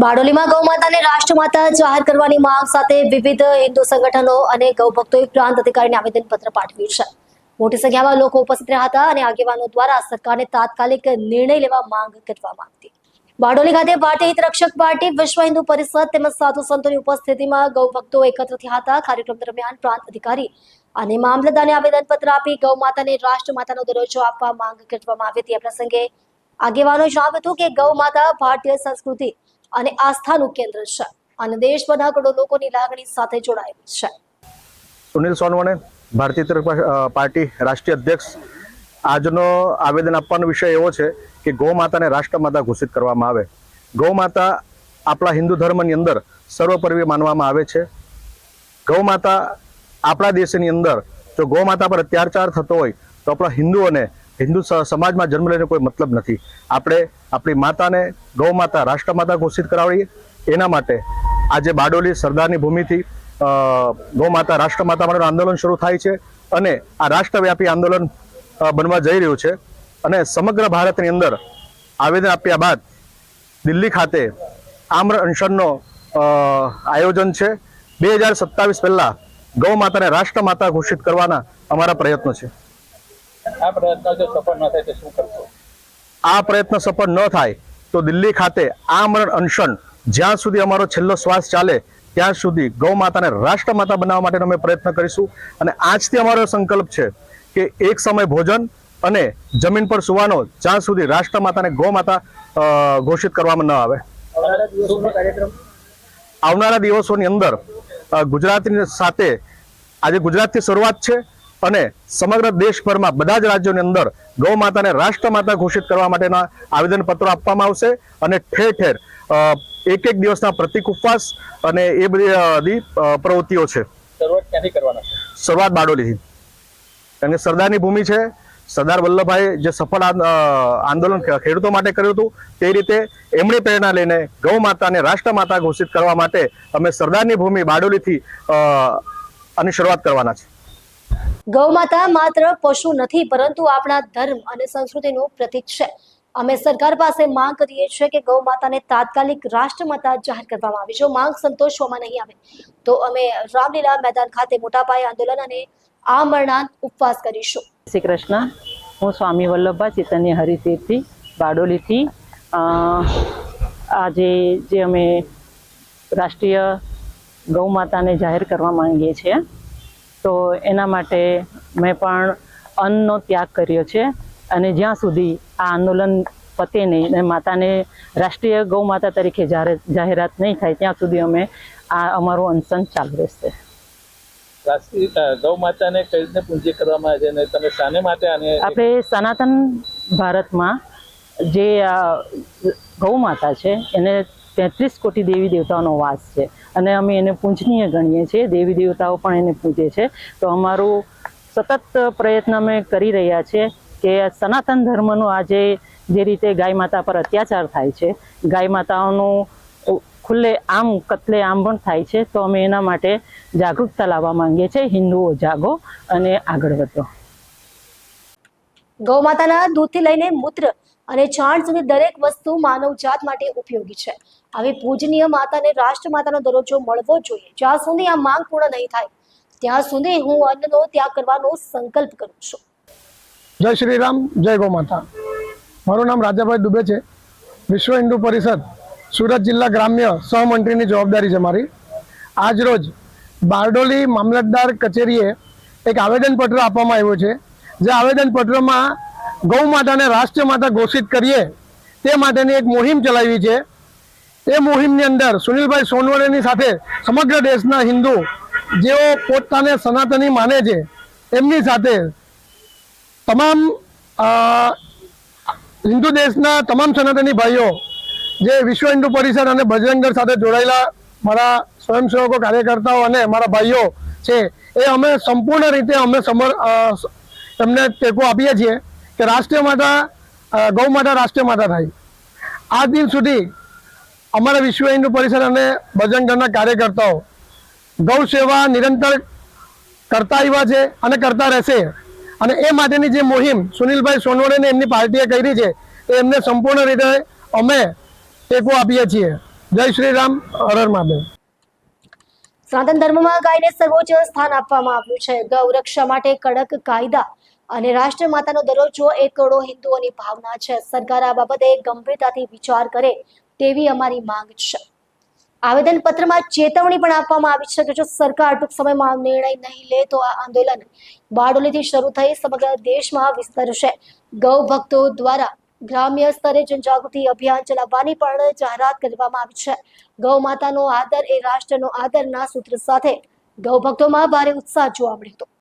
બારડોલીમાં ગૌમાતાને રાષ્ટ્રમાતા જાહેર કરવાની માંગ સાથે વિવિધ હિન્દુ સંગઠનો અને ગૌભક્તોએ પ્રાંત અધિકારીને આવેદનપત્ર પાઠવ્યું છે। મોટી સંખ્યામાં લોકો ઉપસ્થિત રહ્યા હતા અને આગેવાનો દ્વારા સરકારને તાત્કાલિક નિર્ણય લેવા માંગ કરવામાં આવી। બારડોલી ખાતે ભારતીય હિત રક્ષક પાર્ટી, વિશ્વ હિન્દુ પરિષદ તેમજ સાધુ સંતોની ઉપસ્થિતિમાં ગૌભક્તો એકત્ર થયા હતા। કાર્યક્રમ દરમિયાન પ્રાંત અધિકારી અને મામલતદારને આવેદનપત્ર આપી ગૌમાતાને રાષ્ટ્રમાતાનો દરજ્જો આપવા માંગ કરવામાં આવી હતી। આ પ્રસંગે આગેવાનોએ જણાવ્યું હતું કે ગૌમાતા ભારતીય સંસ્કૃતિ અને આસ્થાનું કેન્દ્ર છે અને દેશભરના કરોડો લોકોની લાગણી સાથે જોડાયેલી છે। સુનિલ સોનવણે, ભારતીય પાર્ટી રાષ્ટ્રીય અધ્યક્ષ, આજનો આવેદન આપવાનો વિષય એવો છે કે ગૌ માતાને રાષ્ટ્રમાતા ઘોષિત કરવામાં આવે। ગૌ માતા આપણા હિન્દુ ધર્મની અંદર સર્વોપરી માનવામાં આવે છે। ગૌ માતા આપણા દેશની અંદર જો ગૌ માતા પર અત્યાચાર થતો હોય તો આપણા હિન્દુઓને હિન્દુ સમાજમાં જન્મ લઈને કોઈ મતલબ નથી। આપણે આપણી માતાને ગૌ માતા રાષ્ટ્રમાતા ઘોષિત કરાવીએ। એના માટે આજે બારડોલી સરદારની ભૂમિથી ગૌ માતા રાષ્ટ્રમાતા માટેનું આંદોલન શરૂ થાય છે અને આ રાષ્ટ્રવ્યાપી આંદોલન બનવા જઈ રહ્યું છે અને સમગ્ર ભારતની અંદર આવેદન આપ્યા બાદ દિલ્હી ખાતે આમરણ અનશનનો આયોજન છે। 2027 પહેલા ગૌ માતાને રાષ્ટ્રમાતા ઘોષિત કરવાના અમારા પ્રયત્નો છે। આ પ્રયત્ન જો સફળ ન થાય તો શું કરશો? આ પ્રયત્ન સફળ ન થાય તો દિલ્હી ખાતે આમરણ અનશન જ્યાં સુધી અમારો છેલ્લો શ્વાસ ચાલે ત્યાં સુધી ગૌ માતાને રાષ્ટ્રમાતા બનાવવા માટેનો અમે પ્રયત્ન કરીશું। અને આજથી અમારો સંકલ્પ છે કે એક સમય ભોજન અને જમીન પર સુવાનો જ્યાં સુધી રાષ્ટ્રમાતાને ગૌ માતા ઘોષિત કરવામાં ન આવે। આવનારા દિવસોની અંદર ગુજરાતની સાથે આજે ગુજરાતથી શરૂઆત છે અને સમગ્ર દેશભરમાં બધા જ રાજ્યોની અંદર ગૌ માતાને રાષ્ટ્રમાતા ઘોષિત કરવા માટેના આવેદનપત્રો આપવામાં આવશે અને ઠેર ઠેર એક દિવસના પ્રતિક ઉપવાસ અને એ બધી પ્રવૃત્તિઓ છે। શરૂઆત ક્યાંથી કરવાના છે? શરૂઆત બારડોલીથી, કારણ કે સરદારની ભૂમિ છે। સરદાર વલ્લભભાઈ જે સફળ આંદોલન ખેડૂતો માટે કર્યું હતું તે રીતે એમની પ્રેરણા લઈને ગૌ માતાને રાષ્ટ્રમાતા ઘોષિત કરવા માટે અમે સરદારની ભૂમિ બારડોલીથી આની શરૂઆત કરવાના છે। ગૌમાતા માત્ર પશુ નથી પરંતુ આપણા ધર્મ અને સંસ્કૃતિનું પ્રતીક છે। અમે સરકાર પાસે માંગ કરીએ છીએ કે ગૌ માતાને તાત્કાલિક રાષ્ટ્રમાતા જાહેર કરવામાં આવે। જો માંગ સંતોષવામાં નહીં આવે તો અમે રામલીલા મેદાન ખાતે મોટા પાયે આંદોલન અને આમરણાંત ઉપવાસ કરીશું। શ્રી કૃષ્ણ। હું સ્વામી વલ્લભભા ચૈતન્ય હરિતીર્થી બારડોલીથી આજે જે અમે રાષ્ટ્રીય ગૌ માતાને જાહેર કરવા માંગીએ છીએ તો એના માટે મેં પણ અન્નનો ત્યાગ કર્યો છે અને જ્યાં સુધી આ આંદોલન પતે નહીં અને માતાને રાષ્ટ્રીય ગૌ માતા તરીકે જાહેરાત નહીં થાય ત્યાં સુધી અમે આ અમારું અનશન ચાલુ રહેશે। રાષ્ટ્રીય ગૌ માતાને કઈ રીતે પૂજ્ય કરવામાં આવે છે અને તમે શાને માટે આને? આપણે સનાતન ભારતમાં જે ગૌ માતા છે એને 33 કોટી દેવી દેવતાઓનો વાસ છે અને અમે એને પૂજનીય ગણીએ છીએ। દેવી દેવતાઓ પણ એને પૂજે છે। તો અમારું સતત પ્રયત્ન અમે કરી રહ્યા છીએ કે સનાતન ધર્મનું આજે જે રીતે ગાય માતા પર અત્યાચાર થાય છે, ગાય માતાઓનું ખુલ્લે આમ કત્લે આમ પણ થાય છે, તો અમે એના માટે જાગૃતતા લાવવા માંગીએ છીએ। હિન્દુઓ જાગો અને આગળ વધો। ગૌ માતાના દૂધથી લઈને મૂત્ર અને છાણ સુધી દરેક વસ્તુ માનવ જાત માટે ઉપયોગી છે। આવી પૂજનીય માતાને રાષ્ટ્રમાતાનો દરજ્જો મળવો જોઈએ। જ્યાં સુધી આ માંગ પૂર્ણ નહીં થાય ત્યાં સુધી હું અન્નનો ત્યાગ કરવાનો સંકલ્પ કરું છું। જય શ્રી રામ, જય ગૌ માતા। મારું નામ રાજાભાઈ દુબે છે। વિશ્વ હિન્દુ પરિષદ સુરત જિલ્લા ગ્રામ્ય સહમંત્રીની જવાબદારી છે મારી। આજ રોજ બારડોલી મામલતદાર કચેરીએ એક આવેદનપત્ર આપવામાં આવ્યું છે। જે આવેદનપત્રમાં ગૌ માતાને રાષ્ટ્રમાતા ઘોષિત કરીએ તે માટેની એક મુહિમ ચલાવી છે। એ મુહિમની અંદર સુનિલભાઈ સોનવણેની સાથે સમગ્ર દેશના હિન્દુ જેઓ પોતાને સનાતની માને છે એમની સાથે તમામ હિન્દુ દેશના તમામ સનાતની ભાઈઓ જે વિશ્વ હિન્દુ પરિષદ અને બજરંગ દળ સાથે જોડાયેલા મારા સ્વયંસેવકો, કાર્યકર્તાઓ અને મારા ભાઈઓ છે એ અમે સંપૂર્ણ રીતે અમે એમને ટેકો આપીએ છીએ કે રાષ્ટ્રમાતા ગૌ માતા રાષ્ટ્રમાતા થાય। આ દિન સુધી અમારા વિશ્વ હિન્દુ પરિષદ અને બજરંગ દળના કાર્યકર્તાઓ ગૌ સેવા નિરંતર કરતા આવ્યા છે અને કરતા રહેશે। અને એ માટેની જે મુહિમ સુનિલભાઈ સોનવણેને એમની પાર્ટીએ કરી છે એ એમને સંપૂર્ણ રીતે અમે ટેકો આપીએ છીએ। જય શ્રી રામ, હર હર મહાદેવ. સનાતન ધર્મમાં ગાયને સર્વોચ્ચ સ્થાન આપવામાં આવ્યું છે. ગૌ રક્ષા માટે કડક કાયદા અને રાષ્ટ્ર માતાનો દરજ્જો એક કરોડો હિન્દુઓની ભાવના છે. સરકાર આ બાબતે ગંભીરતાથી વિચાર કરે તેવી અમારી માંગ છે. આવેદન પત્રમાં ચેતવણી પણ આપવામાં આવી છે કે જો સરકાર ટૂંક સમયમાં નિર્ણય નહીં લે તો આ આંદોલન બારડોલીથી શરૂ થઈ સમગ્ર દેશમાં વિસ્તરશે. ગૌ ભક્તો દ્વારા ગ્રામ્ય સ્તરે જનજાગૃતિ અભિયાન ચલાવવાની પણ જાહેરાત કરવામાં આવી છે. ગૌ માતાનો આદર એ રાષ્ટ્રનો આદરના સૂત્ર સાથે ગૌ ભક્તોમાં ભારે ઉત્સાહ જોવા મળ્યો હતો.